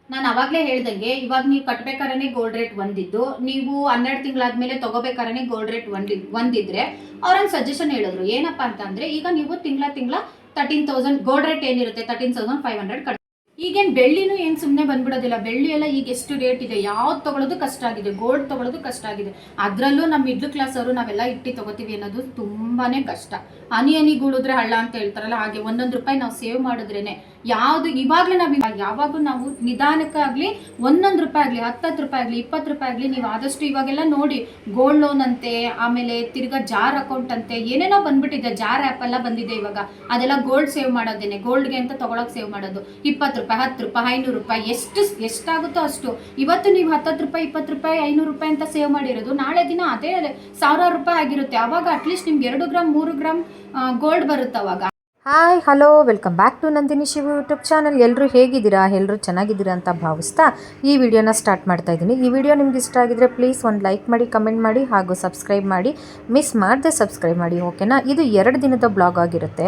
ನಾನು ಅವಾಗಲೇ ಹೇಳ್ದಂಗೆ ಇವಾಗ ನೀವು ಕಟ್ಬೇಕಾದ್ರೆ ಗೋಲ್ಡ್ ರೇಟ್ ಒಂದಿದ್ದು ನೀವು 12 ತಿಂಗಳಾದ್ಮೇಲೆ ತಗೋಬೇಕಾದ್ರೆ ಗೋಲ್ಡ್ ರೇಟ್ ಒಂದಿದ್ರೆ ಅವ್ರೊಂದು ಸಜೆಷನ್ ಹೇಳಿದ್ರು ಏನಪ್ಪ ಅಂತಂದ್ರೆ ಈಗ ನೀವು ತಿಂಗಳ 13,000 ಗೋಲ್ಡ್ ರೇಟ್ ಏನಿರುತ್ತೆ 13,500 ಈಗೇನು ಬೆಳ್ಳಿನೂ ಏನು ಸುಮ್ಮನೆ ಬಂದ್ಬಿಡೋದಿಲ್ಲ. ಬೆಳ್ಳಿ ಎಲ್ಲ ಈಗ ಎಷ್ಟು ರೇಟ್ ಇದೆ, ಯಾವ್ದು ತಗೊಳ್ಳೋದು ಕಷ್ಟ ಆಗಿದೆ, ಗೋಲ್ಡ್ ತಗೊಳ್ಳೋದು ಕಷ್ಟ ಆಗಿದೆ. ಅದರಲ್ಲೂ ನಮ್ಮ ಮಿಡ್ಲ್ ಕ್ಲಾಸ್ ಅವರು ನಾವೆಲ್ಲ ಇಟ್ಟು ತಗೋತೀವಿ ಅನ್ನೋದು ತುಂಬಾನೇ ಕಷ್ಟ. ಹನಿ ಗೂಳಿದ್ರೆ ಹಳ್ಳ ಅಂತ ಹೇಳ್ತಾರಲ್ಲ, ಹಾಗೆ ಒಂದೊಂದು ರೂಪಾಯಿ ನಾವು ಸೇವ್ ಮಾಡಿದ್ರೇನೆ ಯಾವುದು ಇವಾಗಲೇ ನಾವು ಯಾವಾಗೂ ನಾವು ನಿಧಾನಕ್ಕಾಗಲಿ ಒಂದೊಂದು ರೂಪಾಯಿ ಆಗಲಿ 10 ರೂಪಾಯಿ ಆಗಲಿ 20 ರೂಪಾಯಿ ಆಗಲಿ ನೀವು ಆದಷ್ಟು ಇವಾಗೆಲ್ಲ ನೋಡಿ ಗೋಲ್ಡ್ ಲೋನ್ ಅಂತೆ, ಆಮೇಲೆ ತಿರ್ಗಾ ಜಾರ್ ಅಕೌಂಟ್ ಅಂತೆ ಏನೇನೋ ಬಂದ್ಬಿಟ್ಟಿದೆ. ಜಾರ್ ಆ್ಯಪ್ ಎಲ್ಲ ಬಂದಿದೆ ಇವಾಗ. ಅದೆಲ್ಲ ಗೋಲ್ಡ್ ಸೇವ್ ಮಾಡೋದೇನೆ, ಗೋಲ್ಡ್ಗೆ ಅಂತ ತಗೊಳಕ್ ಸೇವ್ ಮಾಡೋದು. 20 ರೂಪಾಯಿ 10 ರೂಪಾಯಿ 500 ರೂಪಾಯಿ ಎಷ್ಟಾಗುತ್ತೋ ಅಷ್ಟು. ಇವತ್ತು ನೀವು 10 ರೂಪಾಯಿ 20 ರೂಪಾಯಿ 500 ರೂಪಾಯಿ ಅಂತ ಸೇವ್ ಮಾಡಿರೋದು ನಾಳೆ ದಿನ ಅದೇ 1000 ರೂಪಾಯಿ ಆಗಿರುತ್ತೆ. ಅವಾಗ ಅಟ್ಲೀಸ್ಟ್ ನಿಮ್ಗೆ 2 ಗ್ರಾಮ್ 3 ಗ್ರಾಮ್ ಗೋಲ್ಡ್ ಬರುತ್ತೆ ಅವಾಗ. Hi hello welcome back to Nandini Shiva YouTube channel. ಎಲ್ಲರೂ ಹೇಗಿದ್ದೀರಾ? ಎಲ್ಲರೂ ಚೆನ್ನಾಗಿದ್ದೀರಾ ಅಂತ ಭಾವಿಸ್ತಾ ಈ ವಿಡಿಯೋನ ಸ್ಟಾರ್ಟ್ ಮಾಡ್ತಾ ಇದ್ದೀನಿ. ಈ ವಿಡಿಯೋ ನಿಮ್ಗೆ ಇಷ್ಟ ಆಗಿದ್ರೆ ಪ್ಲೀಸ್ ಒಂದು ಲೈಕ್ ಮಾಡಿ, ಕಮೆಂಟ್ ಮಾಡಿ, ಹಾಗೂ ಸಬ್ಸ್ಕ್ರೈಬ್ ಮಾಡಿ. ಮಿಸ್ ಮಾಡದೆ ಸಬ್ಸ್ಕ್ರೈಬ್ ಮಾಡಿ, ಓಕೆನಾ? ಇದು 2 ದಿನದ ಬ್ಲಾಗ್ ಆಗಿರುತ್ತೆ.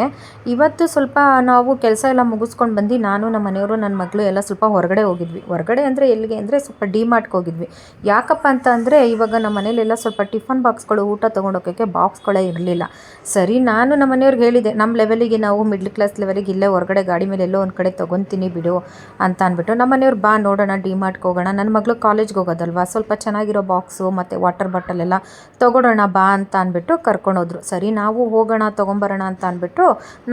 ಇವತ್ತು ಸ್ವಲ್ಪ ನಾವು ಕೆಲಸ ಎಲ್ಲ ಮುಗಿಸ್ಕೊಂಡು ಬಂದು ನಾನು ನಮ್ಮ ಮನೆಯವರು ನನ್ನ ಮಗಳು ಎಲ್ಲ ಸ್ವಲ್ಪ ಹೊರಗಡೆ ಹೋಗಿದ್ವಿ. ಹೊರಗಡೆ ಅಂದರೆ ಎಲ್ಲಿಗೆ ಅಂದರೆ ಸ್ವಲ್ಪ ಡಿ-ಮಾರ್ಟ್ಗೆ ಹೋಗಿದ್ವಿ. ಯಾಕಪ್ಪ ಅಂತ ಅಂದರೆ ಇವಾಗ ನಮ್ಮ ಮನೇಲೆಲ್ಲ ಸ್ವಲ್ಪ ಟಿಫನ್ ಬಾಕ್ಸ್ಗಳು ಊಟ ತೊಗೊಂಡೋಗೋಕ್ಕೆ ಬಾಕ್ಸ್ಗಳೇ ಇರಲಿಲ್ಲ. ಸರಿ, ನಾನು ನಮ್ಮ ಮನೆಯವ್ರಿಗೆ ಹೇಳಿದೆ ನಮ್ಮ ಲೆವೆಲಿಗೆ ನಾವು ಮಿಡ್ಲ್ ಕ್ಲಾಸ್ ಲೆವೆಲಿಗೆ ಇಲ್ಲೇ ಹೊರಗಡೆ ಗಾಡಿ ಮೇಲೆ ಎಲ್ಲೋ ಒಂದು ಕಡೆ ತೊಗೊತೀನಿ ಬಿಡು ಅಂತ ಅಂದ್ಬಿಟ್ಟು ನಮ್ಮ ಮನೆಯವ್ರು ಬಾ ನೋಡೋಣ ಡಿ-ಮಾರ್ಟ್ಗೆ ಹೋಗೋಣ, ನನ್ನ ಮಗಳು ಕಾಲೇಜ್ಗೆ ಹೋಗೋದಲ್ವಾ, ಸ್ವಲ್ಪ ಚೆನ್ನಾಗಿರೋ ಬಾಕ್ಸು ಮತ್ತು ವಾಟರ್ ಬಾಟಲ್ ಎಲ್ಲ ತೊಗೊಳೋಣ ಬಾ ಅಂತ ಅಂದ್ಬಿಟ್ಟು ಕರ್ಕೊಂಡೋದ್ರು. ಸರಿ, ನಾವು ಹೋಗೋಣ ತೊಗೊಂಬರೋಣ ಅಂತ ಅಂದ್ಬಿಟ್ಟು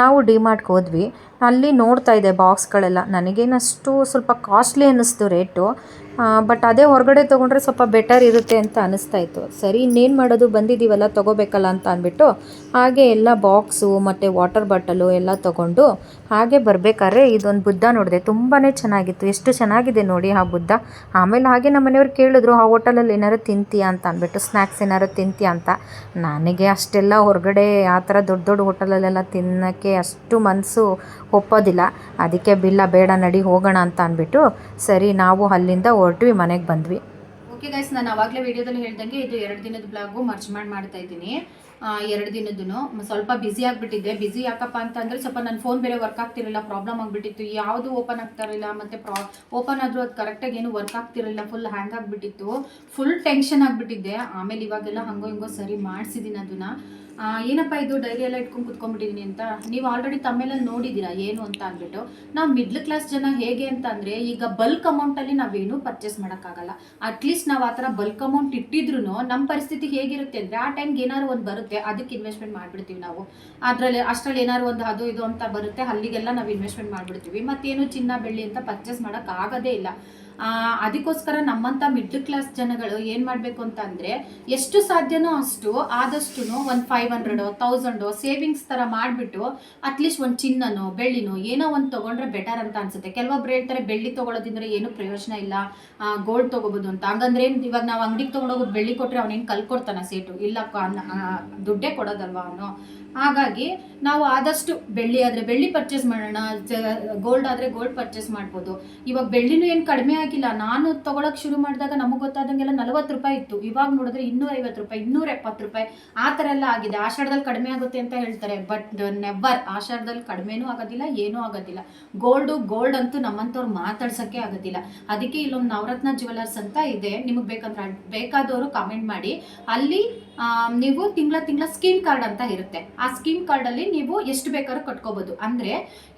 ನಾವು ಡಿ-ಮಾರ್ಟ್ಗೆ ಹೋದ್ವಿ. ಅಲ್ಲಿ ನೋಡ್ತಾ ಇದೆ ಬಾಕ್ಸ್ಗಳೆಲ್ಲ. ನನಗೇನಷ್ಟು ಸ್ವಲ್ಪ ಕಾಸ್ಟ್ಲಿ ಅನ್ನಿಸ್ತು ರೇಟು. ಬಟ್ ಅದೇ ಹೊರಗಡೆ ತೊಗೊಂಡ್ರೆ ಸ್ವಲ್ಪ ಬೆಟರ್ ಇರುತ್ತೆ ಅಂತ ಅನ್ನಿಸ್ತಾ ಇತ್ತು. ಸರಿ, ಇನ್ನೇನು ಮಾಡೋದು, ಬಂದಿದ್ದೀವಲ್ಲ ತೊಗೋಬೇಕಲ್ಲ ಅಂತ ಅಂದ್ಬಿಟ್ಟು ಹಾಗೆ ಎಲ್ಲ ಬಾಕ್ಸು ಮತ್ತು ವಾಟರ್ ಬಾಟಲು ಎಲ್ಲ ತೊಗೊಂಡು ಹಾಗೆ ಬರಬೇಕಾದ್ರೆ ಇದೊಂದು ಬುದ್ಧ ನೋಡಿದೆ. ತುಂಬಾ ಚೆನ್ನಾಗಿತ್ತು. ಎಷ್ಟು ಚೆನ್ನಾಗಿದೆ ನೋಡಿ ಆ ಬುದ್ಧ. ಆಮೇಲೆ ಹಾಗೆ ನಮ್ಮ ಮನೆಯವ್ರು ಕೇಳಿದ್ರು ಆ ಹೋಟೆಲಲ್ಲಿ ಏನಾರು ತಿಂತೀಯಾ ಅಂತ ಅಂದ್ಬಿಟ್ಟು, ಸ್ನ್ಯಾಕ್ಸ್ ಏನಾರು ತಿಂತೀಯಾ ಅಂತ. ನನಗೆ ಅಷ್ಟೆಲ್ಲ ಹೊರಗಡೆ ಆ ಥರ ದೊಡ್ಡ ದೊಡ್ಡ ಹೋಟೆಲಲ್ಲೆಲ್ಲ ತಿನ್ನೋಕ್ಕೆ ಅಷ್ಟು ಮನಸ್ಸು ಒಪ್ಪೋದಿಲ್ಲ. ಅದಕ್ಕೆ ಬಿಲ್ಲ ಬೇಡ ನಡಿ ಹೋಗೋಣ ಅಂತ ಅಂದ್ಬಿಟ್ಟು ಸರಿ ನಾವು ಅಲ್ಲಿಂದ ಹೊರಟ್ವಿ, ಮನೆಗೆ ಬಂದ್ವಿ. ಓಕೆ ಗೈಸ್, ನಾನು ಆವಾಗಲೇ ವಿಡಿಯೋದಲ್ಲಿ ಹೇಳ್ದಂಗೆ ಇದು 2 ದಿನದ ಬ್ಲಾಗು ಮರ್ಚ್ ಮಾಡ್ತಾ ಇದ್ದೀನಿ. 2 ದಿನದ್ದು ಸ್ವಲ್ಪ ಬ್ಯುಸಿ ಆಗಿಬಿಟ್ಟಿದ್ದೆ. ಬ್ಯುಸಿ ಯಾಕಪ್ಪ ಅಂತಂದರೆ ಸ್ವಲ್ಪ ನನ್ನ ಫೋನ್ ಬೇರೆ ವರ್ಕ್ ಆಗ್ತಿರಲಿಲ್ಲ, ಪ್ರಾಬ್ಲಮ್ ಆಗಿಬಿಟ್ಟಿತ್ತು. ಯಾವುದು ಓಪನ್ ಆಗ್ತಿರಲಿಲ್ಲ, ಮತ್ತು ಓಪನ್ ಆದರೂ ಅದು ಕರೆಕ್ಟಾಗಿ ಏನು ವರ್ಕ್ ಆಗ್ತಿರಲಿಲ್ಲ, ಫುಲ್ ಹ್ಯಾಂಗ್ ಆಗಿಬಿಟ್ಟಿತ್ತು. ಫುಲ್ ಟೆನ್ಷನ್ ಆಗಿಬಿಟ್ಟಿದ್ದೆ. ಆಮೇಲೆ ಇವಾಗೆಲ್ಲ ಹಂಗೋ ಹಿಂಗೋ ಸರಿ ಮಾಡಿಸಿದ್ದೀನಿ ಅದನ್ನು. ಏನಪ್ಪ ಇದು ಡೈರಿ ಎಲ್ಲ ಇಟ್ಕೊಂಡು ಕುತ್ಕೊಂಡ್ಬಿಟ್ಟಿದ್ದೀನಿ ಅಂತ ನೀವು ಆಲ್ರೆಡಿ ತಮ್ಮೇಲಲ್ಲಿ ನೋಡಿದ್ದೀರಾ ಏನು ಅಂತ ಅಂದ್ಬಿಟ್ಟು. ನಾವು ಮಿಡ್ಲ್ ಕ್ಲಾಸ್ ಜನ ಹೇಗೆ ಅಂತ ಅಂದರೆ ಈಗ ಬಲ್ಕ್ ಅಮೌಂಟಲ್ಲಿ ನಾವೇನು ಪರ್ಚೇಸ್ ಮಾಡೋಕ್ಕಾಗಲ್ಲ. ಅಟ್ಲೀಸ್ಟ್ ನಾವು ಆ ಥರ ಬಲ್ಕ್ ಅಮೌಂಟ್ ಇಟ್ಟಿದ್ರು ನಮ್ಮ ಪರಿಸ್ಥಿತಿ ಹೇಗಿರುತ್ತೆ ಅಂದರೆ ಆ ಟೈಮ್ಗೆ ಏನಾದ್ರು ಒಂದು ಬರುತ್ತೆ, ಅದಕ್ಕೆ ಇನ್ವೆಸ್ಟ್ಮೆಂಟ್ ಮಾಡಿಬಿಡ್ತೀವಿ ನಾವು. ಅಷ್ಟರಲ್ಲಿ ಏನಾದ್ರು ಒಂದು ಅದು ಇದು ಅಂತ ಬರುತ್ತೆ, ಅಲ್ಲಿಗೆಲ್ಲ ನಾವು ಇನ್ವೆಸ್ಟ್ಮೆಂಟ್ ಮಾಡಿಬಿಡ್ತೀವಿ. ಮತ್ತೇನು ಚಿನ್ನ ಬೆಳ್ಳಿ ಅಂತ ಪರ್ಚೇಸ್ ಮಾಡೋಕ್ಕಾಗೋದೇ ಇಲ್ಲ. ಅದಕ್ಕೋಸ್ಕರ ನಮ್ಮಂಥ ಮಿಡ್ಲ್ ಕ್ಲಾಸ್ ಜನಗಳು ಏನು ಮಾಡಬೇಕು ಅಂತ ಅಂದರೆ ಎಷ್ಟು ಸಾಧ್ಯನೋ ಅಷ್ಟು ಆದಷ್ಟು ಒಂದು 500 1000 ಸೇವಿಂಗ್ಸ್ ಥರ ಮಾಡಿಬಿಟ್ಟು ಅಟ್ಲೀಸ್ಟ್ ಒಂದು ಚಿನ್ನನೋ ಬೆಳ್ಳಿನೋ ಏನೋ ಒಂದು ತೊಗೊಂಡ್ರೆ ಬೆಟರ್ ಅಂತ ಅನಿಸುತ್ತೆ. ಕೆಲವೊಬ್ರು ಹೇಳ್ತಾರೆ ಬೆಳ್ಳಿ ತೊಗೊಳೋದ್ರಿಂದ ಏನು ಪ್ರಯೋಜನ ಇಲ್ಲ, ಗೋಲ್ಡ್ ತೊಗೋಬೋದು ಅಂತ. ಹಂಗಂದ್ರೆ ಇವಾಗ ನಾವು ಅಂಗಡಿಗೆ ತೊಗೊಂಡೋಗೋದು ಬೆಳ್ಳಿ ಕೊಟ್ಟರೆ ಅವನೇನು ಕಲ್ಕೊಡ್ತಾನ ಸೇಟು? ಇಲ್ಲಪ್ಪ, ದುಡ್ಡೇ ಕೊಡೋದಲ್ವಾ ಅವನು. ಹಾಗಾಗಿ ನಾವು ಆದಷ್ಟು ಬೆಳ್ಳಿ ಆದರೆ ಬೆಳ್ಳಿ ಪರ್ಚೇಸ್ ಮಾಡೋಣ, ಗೋಲ್ಡ್ ಆದರೆ ಗೋಲ್ಡ್ ಪರ್ಚೇಸ್ ಮಾಡ್ಬೋದು. ಇವಾಗ ಬೆಳ್ಳಿನೂ ಏನು ಕಡಿಮೆ ಆಗಿಲ್ಲ. ನಾನು ತೊಗೊಳಕ್ಕೆ ಶುರು ಮಾಡಿದಾಗ ನಮಗೆ ಗೊತ್ತಾದಂಗೆಲ್ಲ 40 ರೂಪಾಯಿ ಇತ್ತು. ಇವಾಗ ನೋಡಿದ್ರೆ 250 ರೂಪಾಯಿ 270 ರೂಪಾಯಿ ಆ ಥರ ಎಲ್ಲ ಆಗಿದೆ. ಆಷಾಢದಲ್ಲಿ ಕಡಿಮೆ ಆಗುತ್ತೆ ಅಂತ ಹೇಳ್ತಾರೆ, ಬಟ್ ನೆವರ್. ಆಷಾಢದಲ್ಲಿ ಕಡಿಮೆನೂ ಆಗೋದಿಲ್ಲ, ಏನೂ ಆಗೋದಿಲ್ಲ. ಗೋಲ್ಡ್ ಅಂತೂ ನಮ್ಮಂಥವ್ರು ಮಾತಾಡ್ಸೋಕ್ಕೆ ಆಗೋದಿಲ್ಲ. ಅದಕ್ಕೆ ಇಲ್ಲೊಂದು ನವರತ್ನ ಜ್ಯುವೆಲರ್ಸ್ ಅಂತ ಇದೆ, ನಿಮಗೆ ಬೇಕಾದವರು ಕಾಮೆಂಟ್ ಮಾಡಿ. ಅಲ್ಲಿ ನೀವು ತಿಂಗಳ ಸ್ಕೀಮ್ ಕಾರ್ಡ್ ಅಂತ ಇರುತ್ತೆ. ಆ ಸ್ಕೀಮ್ ಕಾರ್ಡಲ್ಲಿ ನೀವು ಎಷ್ಟು ಬೇಕಾದ್ರೂ ಕಟ್ಕೋಬೋದು. ಅಂದರೆ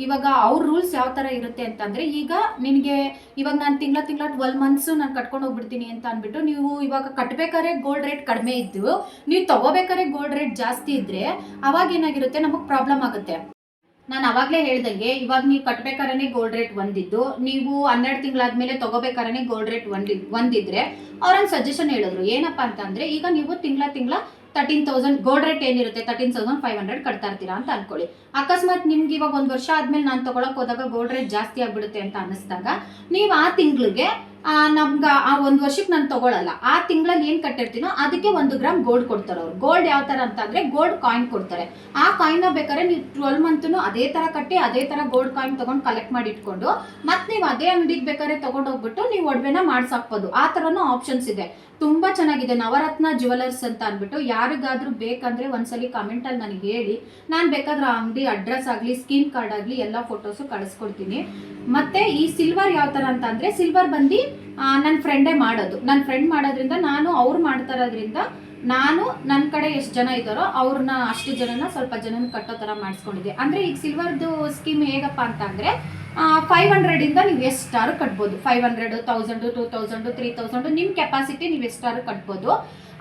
ಇವಾಗ ಅವ್ರ ರೂಲ್ಸ್ ಯಾವ ಥರ ಇರುತ್ತೆ ಅಂತಂದರೆ, ಈಗ ನಿನಗೆ ಇವಾಗ ನಾನು ತಿಂಗಳ 12 ಮಂತ್ಸು ನಾನು ಕಟ್ಕೊಂಡು ಹೋಗ್ಬಿಡ್ತೀನಿ ಅಂತ ಅಂದ್ಬಿಟ್ಟು ನೀವು ಇವಾಗ ಕಟ್ಟಬೇಕಾದ್ರೆ ಗೋಲ್ಡ್ ರೇಟ್ ಕಡಿಮೆ ಇದ್ದು ನೀವು ತಗೋಬೇಕಾದ್ರೆ ಗೋಲ್ಡ್ ರೇಟ್ ಜಾಸ್ತಿ ಇದ್ದರೆ ಅವಾಗ ಏನಾಗಿರುತ್ತೆ, ನಮಗೆ ಪ್ರಾಬ್ಲಮ್ ಆಗುತ್ತೆ. ನಾನು ಅವಾಗಲೇ ಹೇಳ್ದಂಗೆ ಇವಾಗ ನೀವು ಕಟ್ಬೇಕಾದ್ರೆ ಗೋಲ್ಡ್ ರೇಟ್ ಒಂದಿದ್ದು ನೀವು 12 ತಿಂಗಳಾದ್ಮೇಲೆ ತಗೋಬೇಕಾದ್ರೆ ಗೋಲ್ಡ್ ರೇಟ್ ಒಂದಿದ್ರೆ ಅವ್ರೊಂದು ಸಜೆಷನ್ ಹೇಳಿದ್ರು ಏನಪ್ಪ ಅಂತಂದರೆ ಈಗ ನೀವು ತಿಂಗಳ 13,000 ಗೋಲ್ಡ್ ರೇಟ್ ಏನಿರುತ್ತೆ 13,500 ಕಟ್ತಾ ಇರ್ತೀರಾ ಅಂತ ಅನ್ಕೊಳ್ಳಿ. ಅಕಸ್ಮಾತ್ ನಿಮ್ಗೆ ಇವಾಗ 1 ವರ್ಷ ಆದ್ಮೇಲೆ ನಾನು ತಗೊಳಕ್ ಹೋದಾಗ ಗೋಲ್ಡ್ ರೇಟ್ ಜಾಸ್ತಿ ಆಗ್ಬಿಡುತ್ತೆ ಅಂತ ಅನ್ನಿಸ್ದಾಗ ನೀವು ಆ ತಿಂಗಳಿಗೆ ನಮ್ಗೆ ಆ 1 ವರ್ಷಕ್ಕೆ ನಾನು ತಗೊಳ್ಳಲ್ಲ. ಆ ತಿಂಗಳಲ್ಲಿ ಏನು ಕಟ್ಟಿರ್ತೀನೋ ಅದಕ್ಕೆ 1 ಗ್ರಾಮ್ ಗೋಲ್ಡ್ ಕೊಡ್ತಾರೆ ಅವ್ರು. ಗೋಲ್ಡ್ ಯಾವ ಥರ ಅಂತಂದರೆ ಗೋಲ್ಡ್ ಕಾಯಿನ್ ಕೊಡ್ತಾರೆ. ಆ ಕಾಯಿನ್ನ ಬೇಕಾದ್ರೆ ನೀವು 12 ಮಂತ್ನು ಅದೇ ಥರ ಕಟ್ಟಿ ಅದೇ ಥರ ಗೋಲ್ಡ್ ಕಾಯಿನ್ ತೊಗೊಂಡು ಕಲೆಕ್ಟ್ ಮಾಡಿ ಇಟ್ಕೊಂಡು ಮತ್ತೆ ನೀವು ಅದೇ ಅಂಗಡಿಗೆ ಬೇಕಾದ್ರೆ ತೊಗೊಂಡೋಗ್ಬಿಟ್ಟು ನೀವು ಒಡವೆನ ಮಾಡ್ಸಾಕ್ಬೋದು. ಆ ಥರನೂ ಆಪ್ಷನ್ಸ್ ಇದೆ. ತುಂಬ ಚೆನ್ನಾಗಿದೆ. ನವರತ್ನ ಜ್ಯುವೆಲರ್ಸ್ ಅಂತ ಅಂದ್ಬಿಟ್ಟು ಯಾರಿಗಾದ್ರೂ ಬೇಕಂದ್ರೆ ಒಂದ್ಸಲಿ ಕಮೆಂಟಲ್ಲಿ ನನಗೆ ಹೇಳಿ, ನಾನು ಬೇಕಾದ್ರೆ ಆ ಅಂಗಡಿ ಅಡ್ರೆಸ್ ಆಗಲಿ ಸ್ಕ್ರೀನ್ ಕಾರ್ಡ್ ಆಗಲಿ ಎಲ್ಲ ಫೋಟೋಸು ಕಳಿಸ್ಕೊಡ್ತೀನಿ. ಮತ್ತೆ ಈ ಸಿಲ್ವರ್ ಯಾವ ಥರ ಅಂತ ಅಂದರೆ, ಸಿಲ್ವರ್ ಬಂದು ನನ್ನ ಫ್ರೆಂಡೇ ಮಾಡೋದು. ನನ್ನ ಫ್ರೆಂಡ್ ಮಾಡೋದ್ರಿಂದ ನಾನು ಅವ್ರು ಮಾಡ್ತಾ ಇರೋದ್ರಿಂದ ನಾನು ನನ್ನ ಕಡೆ ಎಷ್ಟು ಜನ ಇದ್ದಾರೋ ಅವ್ರನ್ನ ಅಷ್ಟು ಜನನ ಸ್ವಲ್ಪ ಜನನ ಕಟ್ಟೋ ಥರ ಮಾಡಿಸ್ಕೊಂಡಿದ್ದೆ. ಅಂದರೆ ಈಗ ಸಿಲ್ವರ್ದು ಸ್ಕೀಮ್ ಹೇಗಪ್ಪ ಅಂತ ಅಂದರೆ 500ಇಂದ ನೀವು ಎಷ್ಟಾರು ಕಟ್ಬೋದು. 500, 1000, 2000, 3000 ನಿಮ್ಮ ಕೆಪಾಸಿಟಿ ನೀವು ಎಷ್ಟಾರು ಕಟ್ಬೋದು.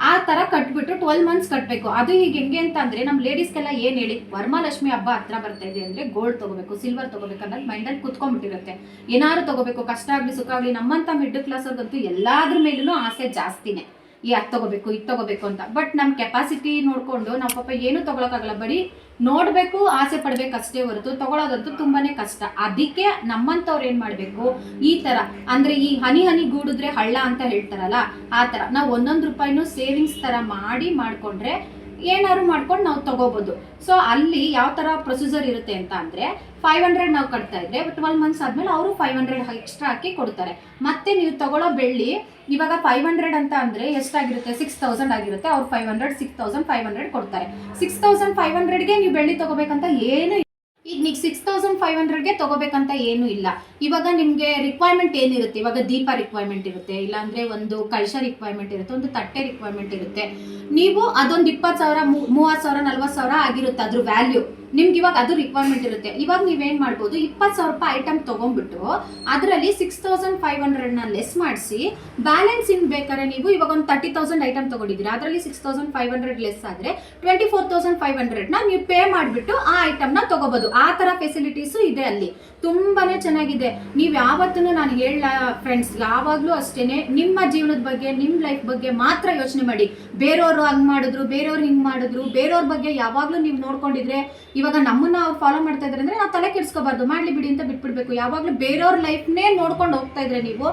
ಆ ಥರ ಕಟ್ಬಿಟ್ಟು 12 ಮಂತ್ಸ್ ಕಟ್ಟಬೇಕು. ಅದು ಈಗ ಹೆಂಗೆ ಅಂತ ಅಂದರೆ, ನಮ್ಮ ಲೇಡೀಸ್ಗೆಲ್ಲ ಏನು ಹೇಳಿ, ವರಮಹಾಲಕ್ಷ್ಮಿ ಹಬ್ಬ ಹತ್ರ ಬರ್ತಾ ಇದೆ ಅಂದರೆ ಗೋಲ್ಡ್ ತೊಗೋಬೇಕು, ಸಿಲ್ವರ್ ತೊಗೋಬೇಕು ಅನ್ನೋದು ಮೈಂಡಲ್ಲಿ ಕುತ್ಕೊಂಡ್ಬಿಟ್ಟಿರುತ್ತೆ. ಏನಾದ್ರು ತೊಗೋಬೇಕು, ಕಷ್ಟ ಆಗಲಿ ಸುಖ ಆಗಲಿ. ನಮ್ಮಂಥ ಮಿಡ್ಲ್ ಕ್ಲಾಸ್ ಅವ್ರಿಗಂತೂ ಎಲ್ಲಾದ್ರ ಮೇಲೂ ಆಸೆ ಜಾಸ್ತಿನೇ, ಅದು ತೊಗೋಬೇಕು ಇದು ತೊಗೋಬೇಕು ಅಂತ. ಬಟ್ ನಮ್ಮ ಕೆಪಾಸಿಟಿ ನೋಡಿಕೊಂಡು ನಾವು ಪಾಪ ಏನೂ ತೊಗೊಳಕ್ಕಾಗಲ್ಲ. ಬರೀ ನೋಡಬೇಕು, ಆಸೆ ಪಡಬೇಕಷ್ಟೇ ಹೊರತು ತೊಗೊಳೋದಂತೂ ತುಂಬಾ ಕಷ್ಟ. ಅದಕ್ಕೆ ನಮ್ಮಂಥವ್ರು ಏನು ಮಾಡಬೇಕು, ಈ ಥರ ಅಂದರೆ ಈ ಹನಿ ಗೂಡಿದ್ರೆ ಹಳ್ಳ ಅಂತ ಹೇಳ್ತಾರಲ್ಲ, ಆ ಥರ ನಾವು 1 ರೂಪಾಯಿನೂ ಸೇವಿಂಗ್ಸ್ ಥರ ಮಾಡಿಕೊಂಡ್ರೆ ಏನಾದ್ರು ಮಾಡ್ಕೊಂಡು ನಾವು ತಗೋಬೋದು. ಸೊ ಅಲ್ಲಿ ಯಾವ ಥರ ಪ್ರೊಸೀಜರ್ ಇರುತ್ತೆ ಅಂತ ಅಂದರೆ, 500 ನಾವು ಕಟ್ತಾ ಇದ್ರೆ 12 ಮಂತ್ಸ್ ಆದಮೇಲೆ ಅವರು 500 ಎಕ್ಸ್ಟ್ರಾ ಹಾಕಿ ಕೊಡ್ತಾರೆ. ಮತ್ತೆ ನೀವು ತಗೊಳ್ಳೋ ಬೆಳ್ಳಿ ಇವಾಗ 500 ಅಂತ ಅಂದರೆ ಎಷ್ಟಾಗಿರುತ್ತೆ, 6000 ಆಗಿರುತ್ತೆ. ಅವ್ರು 500, 6500 ಕೊಡ್ತಾರೆ. 6500ಗೆ ನೀವು ಬೆಳ್ಳಿ ತಗೋಬೇಕಂತ ಏನು, ಈಗ ನೀವು 6500ಗೆ ತಗೋಬೇಕಂತ ಏನೂ ಇಲ್ಲ. ಇವಾಗ ನಿಮಗೆ ರಿಕ್ವೈರ್ಮೆಂಟ್ ಏನಿರುತ್ತೆ, ಇವಾಗ ದೀಪ ರಿಕ್ವೈರ್ಮೆಂಟ್ ಇರುತ್ತೆ, ಇಲ್ಲಾಂದರೆ ಒಂದು ಕಳಶ ರಿಕ್ವೈರ್ಮೆಂಟ್ ಇರುತ್ತೆ, ಒಂದು ತಟ್ಟೆ ರಿಕ್ವೈರ್ಮೆಂಟ್ ಇರುತ್ತೆ. ನೀವು ಅದೊಂದು 20,000, 30,000, 40,000 ಆಗಿರುತ್ತೆ ಅದ್ರ ವ್ಯಾಲ್ಯೂ. ನಿಮ್ಗೆ ಇವಾಗ ಅದು ರಿಕ್ವೈರ್ಮೆಂಟ್ ಇರುತ್ತೆ. ಇವಾಗ ನೀವೇನು ಮಾಡ್ಬೋದು, 20,000 ರೂಪಾಯಿ ಐಟಮ್ ತೊಗೊಂಡ್ಬಿಟ್ಟು ಅದರಲ್ಲಿ 6500ನ ಲೆಸ್ ಮಾಡಿಸಿ ಬ್ಯಾಲೆನ್ಸ್ ಇನ್ ಬೇಕಾದ್ರೆ ನೀವು ಇವಾಗ ಒಂದು 30,000 ಐಟಮ್ ತೊಗೊಂಡಿದ್ದೀರಾ, ಅದರಲ್ಲಿ 6500 ಲೆಸ್ ಆದರೆ 24,500ನ ನೀವು ಪೇ ಮಾಡಿಬಿಟ್ಟು ಆ ಐಟಮ್ನ ತೊಗೋಬೋದು. ಆ ಥರ ಫೆಸಿಲಿಟೀಸು ಇದೆ ಅಲ್ಲಿ. ತುಂಬಾ ಚೆನ್ನಾಗಿದೆ. ನೀವು ಯಾವತ್ತೂ ನಾನು ಹೇಳ ಫ್ರೆಂಡ್ಸ್, ಯಾವಾಗಲೂ ಅಷ್ಟೇ ನಿಮ್ಮ ಜೀವನದ ಬಗ್ಗೆ, ನಿಮ್ಮ ಲೈಫ್ ಬಗ್ಗೆ ಮಾತ್ರ ಯೋಚನೆ ಮಾಡಿ. ಬೇರೆಯವರು ಹಂಗೆ ಮಾಡಿದ್ರು, ಬೇರೆಯವ್ರು ಹಿಂಗೆ ಮಾಡಿದ್ರು, ಬೇರೆಯವ್ರ ಬಗ್ಗೆ ಯಾವಾಗಲೂ ನೀವು ನೋಡ್ಕೊಂಡಿದ್ರೆ, ಇವಾಗ ನಮ್ಮನ್ನ ಅವ್ರು ಫಾಲೋ ಮಾಡ್ತಾ ಇದ್ದಾರೆ ಅಂದರೆ ನಾವು ತಲೆ ಕೆಡಿಸ್ಕೋಬಾರ್ದು, ಮಾಡಲಿ ಬಿಡಿ ಅಂತ ಬಿಟ್ಬಿಡ್ಬೇಕು. ಯಾವಾಗಲೂ ಬೇರೆಯವ್ರ ಲೈಫ್ನೇ ನೋಡ್ಕೊಂಡು ಹೋಗ್ತಾ ಇದ್ರೆ ನೀವು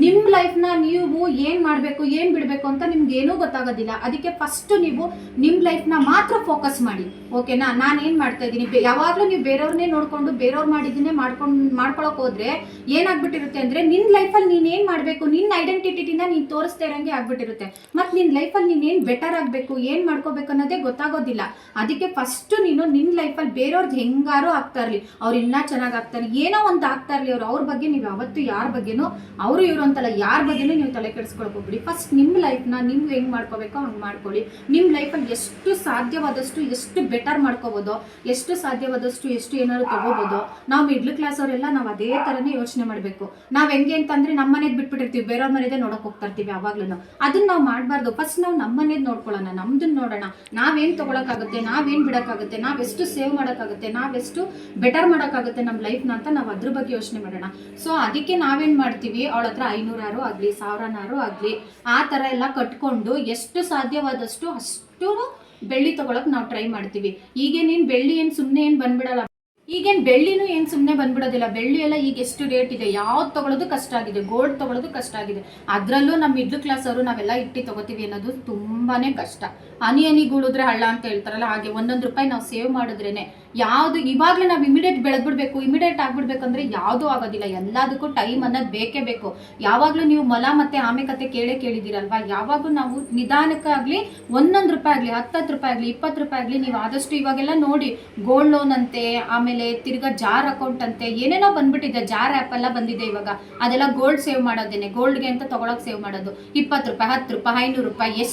ನಿಮ್ಮ ಲೈಫ್ನ ನೀವು ಏನು ಮಾಡಬೇಕು ಏನು ಬಿಡಬೇಕು ಅಂತ ನಿಮ್ಗೆ ಏನೂ ಗೊತ್ತಾಗೋದಿಲ್ಲ. ಅದಕ್ಕೆ ಫಸ್ಟು ನೀವು ನಿಮ್ಮ ಲೈಫ್ನ ಮಾತ್ರ ಫೋಕಸ್ ಮಾಡಿ, ಓಕೆನಾ? ನಾನು ಏನು ಮಾಡ್ತಾ ಇದ್ದೀನಿ, ಯಾವಾಗಲೂ ನೀವು ಬೇರೆಯವ್ರನ್ನೇ ನೋಡಿಕೊಂಡು ಬೇರೆಯವ್ರು ಮಾಡಿದ್ದನ್ನೇ ಮಾಡ್ಕೊಳಕ್ಕೆ ಹೋದ್ರೆ ಏನಾಗ್ಬಿಟ್ಟಿರುತ್ತೆ ಅಂದರೆ, ನಿನ್ನ ಲೈಫಲ್ಲಿ ನೀನು ಏನು ಮಾಡಬೇಕು, ನಿನ್ನ ಐಡೆಂಟಿಟಿನ ನೀನು ತೋರಿಸ್ತಾ ಇರೋಂಗೆ ಆಗ್ಬಿಟ್ಟಿರುತ್ತೆ. ಮತ್ತು ನಿನ್ನ ಲೈಫಲ್ಲಿ ನೀನೇನು ಬೆಟರ್ ಆಗಬೇಕು, ಏನು ಮಾಡ್ಕೋಬೇಕು ಅನ್ನೋದೇ ಗೊತ್ತಾಗೋದಿಲ್ಲ. ಅದಕ್ಕೆ ಫಸ್ಟು ನೀನು ನಿನ್ನ ಲೈಫಲ್ಲಿ ಬೇರೆಯವ್ರದ್ದು ಹೆಂಗಾರು ಆಗ್ತಾ ಇರಲಿ, ಅವ್ರು ಇನ್ನೂ ಚೆನ್ನಾಗಿ ಆಗ್ತಾರೆ, ಏನೋ ಒಂದು ಆಗ್ತಾ ಇರಲಿ, ಅವ್ರ ಬಗ್ಗೆ ನೀವು ಯಾವತ್ತೂ ಯಾರ ಬಗ್ಗೆನೂ ಅವರು ಇವರು ಅಂತಲ್ಲ ಯಾರ ಬಗ್ಗೆನೂ ನೀವು ತಲೆ ಕೆಡಿಸ್ಕೊಳಕ್ಕೆ ಹೋಗ್ಬಿಡಿ. ಫಸ್ಟ್ ನಿಮ್ಮ ಲೈಫ್ನ ನೀವು ಹೆಂಗೆ ಮಾಡ್ಕೋಬೇಕೋ ಹಂಗೆ ಮಾಡ್ಕೊಳ್ಳಿ. ನಿಮ್ಮ ಲೈಫಲ್ಲಿ ಎಷ್ಟು ಸಾಧ್ಯವಾದಷ್ಟು ಎಷ್ಟು ಬೆಟರ್ ಮಾಡ್ಕೋಬೋದು, ಎಷ್ಟು ಸಾಧ್ಯವಾದಷ್ಟು ಎಷ್ಟು ಏನಾದ್ರು ತೊಗೋಬೋದು. ನಾವು ಮಿಡ್ಲ್ ಕ್ಲಾಸ್ ಅವರೆಲ್ಲ ನಾವು ಅದೇ ಥರನೇ ಯೋಚನೆ ಮಾಡಬೇಕು. ನಾವು ಹೆಂಗೆ ಅಂತಂದರೆ ನಮ್ಮ ಮನೇದು ಬಿಟ್ಬಿಟ್ಟಿರ್ತೀವಿ, ಬೇರೆಯವ್ರ ಮನೆಯದೇ ನೋಡೋಕೆ ಹೋಗ್ತಾ ಇರ್ತೀವಿ ಯಾವಾಗ್ಲೂ. ಅದನ್ನ ನಾವು ಮಾಡಬಾರ್ದು. ಫಸ್ಟ್ ನಾವು ನಮ್ಮ ಮನೇದು ನೋಡ್ಕೊಳ್ಳೋಣ, ನಮ್ದನ್ನ ನೋಡೋಣ. ನಾವೇನು ತೊಗೊಳಕ್ಕಾಗುತ್ತೆ, ನಾವೇನು ಬಿಡೋಕ್ಕಾಗುತ್ತೆ, ನಾವೆಷ್ಟು ಸೇವ್ ಮಾಡೋಕ್ಕಾಗುತ್ತೆ, ನಾವೆಷ್ಟು ಬೆಟರ್ ಮಾಡೋಕ್ಕಾಗುತ್ತೆ ನಮ್ಮ ಲೈಫ್ನ ಅಂತ ನಾವು ಅದ್ರ ಬಗ್ಗೆ ಯೋಚನೆ ಮಾಡೋಣ. ಸೊ ಅದಕ್ಕೆ ನಾವೇನು ಮಾಡ್ತೀವಿ, ಅವಳ ಹತ್ರ 500 ಆಗಲಿ 1000 ಆಗಲಿ ಆ ಥರ ಎಲ್ಲ ಕಟ್ಕೊಂಡು ಎಷ್ಟು ಸಾಧ್ಯವಾದಷ್ಟು ಅಷ್ಟು ಬೆಳ್ಳಿ ತೊಗೊಳಕ್ಕೆ ನಾವು ಟ್ರೈ ಮಾಡ್ತೀವಿ. ಈಗೇನೇನು ಬೆಳ್ಳಿ ಏನು ಸುಮ್ಮನೆ ಏನು ಬಂದ್ಬಿಡಲ್ಲ, ಈಗೇನು ಬೆಳ್ಳಿನೂ ಏನು ಸುಮ್ಮನೆ ಬಂದ್ಬಿಡೋದಿಲ್ಲ. ಬೆಳ್ಳಿ ಎಲ್ಲ ಈಗ ಎಷ್ಟು ರೇಟ್ ಇದೆ, ಯಾವ್ದು ತೊಗೊಳೋದು ಕಷ್ಟ ಆಗಿದೆ, ಗೋಲ್ಡ್ ತೊಗೊಳೋದು ಕಷ್ಟ ಆಗಿದೆ. ಅದರಲ್ಲೂ ನಮ್ಮ ಮಿಡ್ಲ್ ಕ್ಲಾಸ್ ಅವರು ನಾವೆಲ್ಲ ಇಟ್ಟು ತೊಗೋತೀವಿ ಅನ್ನೋದು ತುಂಬಾ ಕಷ್ಟ. ಹನಿ ಗೂಳಿದ್ರೆ ಹಳ್ಳ ಅಂತ ಹೇಳ್ತಾರಲ್ಲ, ಹಾಗೆ 1 ರೂಪಾಯಿ ನಾವು ಸೇವ್ ಮಾಡಿದ್ರೇನೆ ಯಾವುದು. ಇವಾಗಲೇ ನಾವು ಇಮಿಡಿಯೇಟ್ ಬೆಳೆದ್ಬಿಡ್ಬೇಕು, ಇಮಿಡಿಯೇಟ್ ಆಗ್ಬಿಡ್ಬೇಕಂದ್ರೆ ಯಾವುದೂ ಆಗೋದಿಲ್ಲ. ಎಲ್ಲದಕ್ಕೂ ಟೈಮ್ ಅನ್ನೋದು ಬೇಕೇ ಬೇಕು. ಯಾವಾಗಲೂ ನೀವು ಮೊಲ ಮತ್ತು ಆಮೆ ಕತೆ ಕೇಳಿದ್ದೀರಲ್ವಾ, ಯಾವಾಗಲೂ ನಾವು ನಿಧಾನಕ್ಕಾಗಲಿ 1 ರೂಪಾಯಿ ಆಗಲಿ 10 ರೂಪಾಯಿ ಆಗಲಿ 20 ರೂಪಾಯಿ ಆಗಲಿ ನೀವು ಆದಷ್ಟು ಇವಾಗೆಲ್ಲ ನೋಡಿ ಗೋಲ್ಡ್ ಲೋನ್ ಅಂತೆ, ಆಮೇಲೆ ತಿರ್ಗಾ ಜಾರ್ ಅಕೌಂಟ್ ಅಂತೆ ಏನೇನೋ ಬಂದ್ಬಿಟ್ಟಿದೆ, ಜಾರ್ ಆ್ಯಪ್ ಎಲ್ಲ ಬಂದಿದೆ ಇವಾಗ. ಅದೆಲ್ಲ ಗೋಲ್ಡ್ ಸೇವ್ ಮಾಡೋದೇನೆ, ಗೋಲ್ಡ್ಗೆ ಅಂತ ತೊಗೊಳಕ್ಕೆ ಸೇವ್ ಮಾಡೋದು. 20 ರೂಪಾಯಿ 10 ರೂಪಾಯಿ 500 ರೂಪಾಯಿ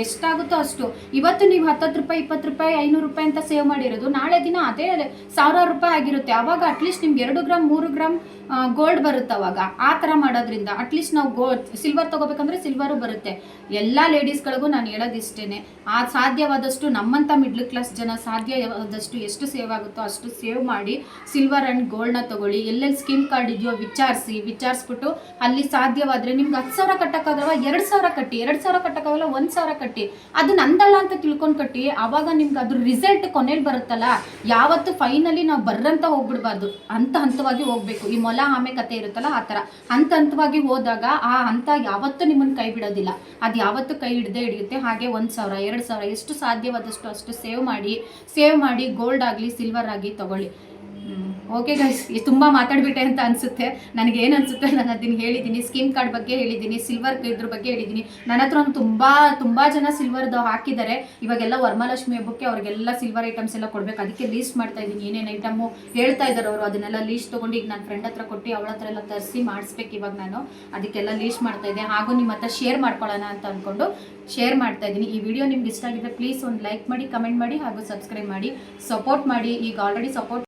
ಎಷ್ಟಾಗುತ್ತೋ ಅಷ್ಟು. ಇವತ್ತು ನೀವು 10 ರೂಪಾಯಿ 20 ರೂಪಾಯಿ 500 ರೂಪಾಯಿ ಅಂತ ಸೇವ್ ಮಾಡಿರೋದು ನಾಳೆ ದಿನ ಅದೇ 1000 ರೂಪಾಯಿ ಆಗಿರುತ್ತೆ. ಅವಾಗ ಅಟ್ಲೀಸ್ಟ್ ನಿಮ್ಗೆ 2 ಗ್ರಾಮ್ 3 ಗ್ರಾಮ್ ಗೋಲ್ಡ್ ಬರುತ್ತೆ. ಅವಾಗ ಆ ಥರ ಮಾಡೋದ್ರಿಂದ ಅಟ್ಲೀಸ್ಟ್ ನಾವು ಸಿಲ್ವರ್ ತೊಗೋಬೇಕಂದ್ರೆ ಸಿಲ್ವರು ಬರುತ್ತೆ. ಎಲ್ಲ ಲೇಡೀಸ್ಗಳಿಗೂ ನಾನು ಹೇಳೋದಿಷ್ಟೇ, ಆ ಸಾಧ್ಯವಾದಷ್ಟು ನಮ್ಮಂಥ ಮಿಡ್ಲ್ ಕ್ಲಾಸ್ ಜನ ಸಾಧ್ಯವಾದಷ್ಟು ಎಷ್ಟು ಸೇವ್ ಆಗುತ್ತೋ ಅಷ್ಟು ಸೇವ್ ಮಾಡಿ ಸಿಲ್ವರ್ ಆ್ಯಂಡ್ ಗೋಲ್ಡ್ನ ತೊಗೊಳ್ಳಿ. ಎಲ್ಲೆಲ್ಲಿ ಸ್ಕೀಮ್ ಕಾರ್ಡ್ ಇದೆಯೋ ವಿಚಾರಿಸ್ಬಿಟ್ಟು ಅಲ್ಲಿ ಸಾಧ್ಯವಾದರೆ ನಿಮ್ಗೆ 10,000 ಕಟ್ಟೋಕ್ಕಾಗಲ್ಲ 2,000 ಕಟ್ಟಿ, 2,000 ಕಟ್ಟೋಕ್ಕಾಗಲ್ಲ 1,000 ಕಟ್ಟಿ. ಅದು ನಂದಲ್ಲ ಅಂತ ತಿಳ್ಕೊಂಡು ಕಟ್ಟಿ. ಆವಾಗ ನಿಮ್ಗೆ ಅದ್ರ ರಿಸಲ್ಟ್ ಕೊನೆಯಲ್ಲಿ ಬರುತ್ತಲ್ಲ, ಯಾವತ್ತು ಫೈನಲಿ ನಾವು ಬರ್ರಂತ ಹೋಗ್ಬಿಡ್ಬಾರ್ದು, ಹಂತವಾಗಿ ಹೋಗ್ಬೇಕು. ಈ ಮೊಲ ಹೊಲ ಆಮೆ ಕತೆ ಇರುತ್ತಲ್ಲ ಆ ಥರ ಹಂತ ಹಂತವಾಗಿ ಹೋದಾಗ ಆ ಹಂತ ಯಾವತ್ತೂ ನಿಮ್ಮನ್ನು ಕೈ ಬಿಡೋದಿಲ್ಲ, ಅದು ಯಾವತ್ತೂ ಕೈ ಹಿಡಿಯುತ್ತೆ. ಹಾಗೆ 1,000 2,000 ಎಷ್ಟು ಸಾಧ್ಯವಾದಷ್ಟು ಅಷ್ಟು ಸೇವ್ ಮಾಡಿ ಗೋಲ್ಡ್ ಆಗಲಿ ಸಿಲ್ವರ್ ಆಗಿ ತಗೊಳ್ಳಿ. ಓಕೆ ಗೈಸ್, ತುಂಬ ಮಾತಾಡ್ಬಿಟ್ಟೆ ಅಂತ ಅನಿಸುತ್ತೆ. ನನಗೆ ಏನು ಅನಿಸುತ್ತೆ ನಾನು ಅದನ್ನು ಹೇಳಿದ್ದೀನಿ. ಸ್ಕೀಮ್ ಕಾರ್ಡ್ ಬಗ್ಗೆ ಹೇಳಿದ್ದೀನಿ, ಸಿಲ್ವರ್ ಇದ್ರ ಬಗ್ಗೆ ಹೇಳಿದ್ದೀನಿ. ನನ್ನ ಹತ್ರ ತುಂಬ ಜನ ಸಿಲ್ವರ್ದು ಹಾಕಿದ್ದಾರೆ. ಇವಾಗೆಲ್ಲ ವರಮಹಾಲಕ್ಷ್ಮಿ ಹಬ್ಬಕ್ಕೆ ಅವ್ರಿಗೆಲ್ಲ ಸಿಲ್ವರ್ ಐಟಮ್ಸ್ ಎಲ್ಲ ಕೊಡಬೇಕು. ಅದಕ್ಕೆ ಲೀಸ್ಟ್ ಮಾಡ್ತಾ ಇದ್ದೀನಿ, ಏನೇನು ಐಟಮು ಹೇಳ್ತಾ ಇದ್ದಾರೆ ಅವರು, ಅದನ್ನೆಲ್ಲ ಲೀಸ್ಟ್ ತೊಗೊಂಡು ಈಗ ನನ್ನ ಫ್ರೆಂಡ್ ಹತ್ರ ಕೊಟ್ಟು ಅವಳ ಹತ್ರ ಎಲ್ಲ ತರಿಸಿ ಮಾಡಿಸ್ಬೇಕು. ಇವಾಗ ನಾನು ಅದಕ್ಕೆಲ್ಲ ಲೀಸ್ಟ್ ಮಾಡ್ತಾ ಇದ್ದೆ. ಹಾಗೂ ನಿಮ್ಮ ಹತ್ರ ಶೇರ್ ಮಾಡ್ಕೊಳ್ಳೋಣ ಅಂತ ಅಂದ್ಕೊಂಡು ಶೇರ್ ಮಾಡ್ತಾ ಇದ್ದೀನಿ. ಈ ವಿಡಿಯೋ ನಿಮ್ಗೆ ಇಷ್ಟ ಆಗಿದ್ರೆ ಪ್ಲೀಸ್ ಒಂದು ಲೈಕ್ ಮಾಡಿ, ಕಮೆಂಟ್ ಮಾಡಿ ಹಾಗೂ ಸಬ್ಸ್ಕ್ರೈಬ್ ಮಾಡಿ, ಸಪೋರ್ಟ್ ಮಾಡಿ. ಈಗ ಆಲ್ರೆಡಿ ಸಪೋರ್ಟ್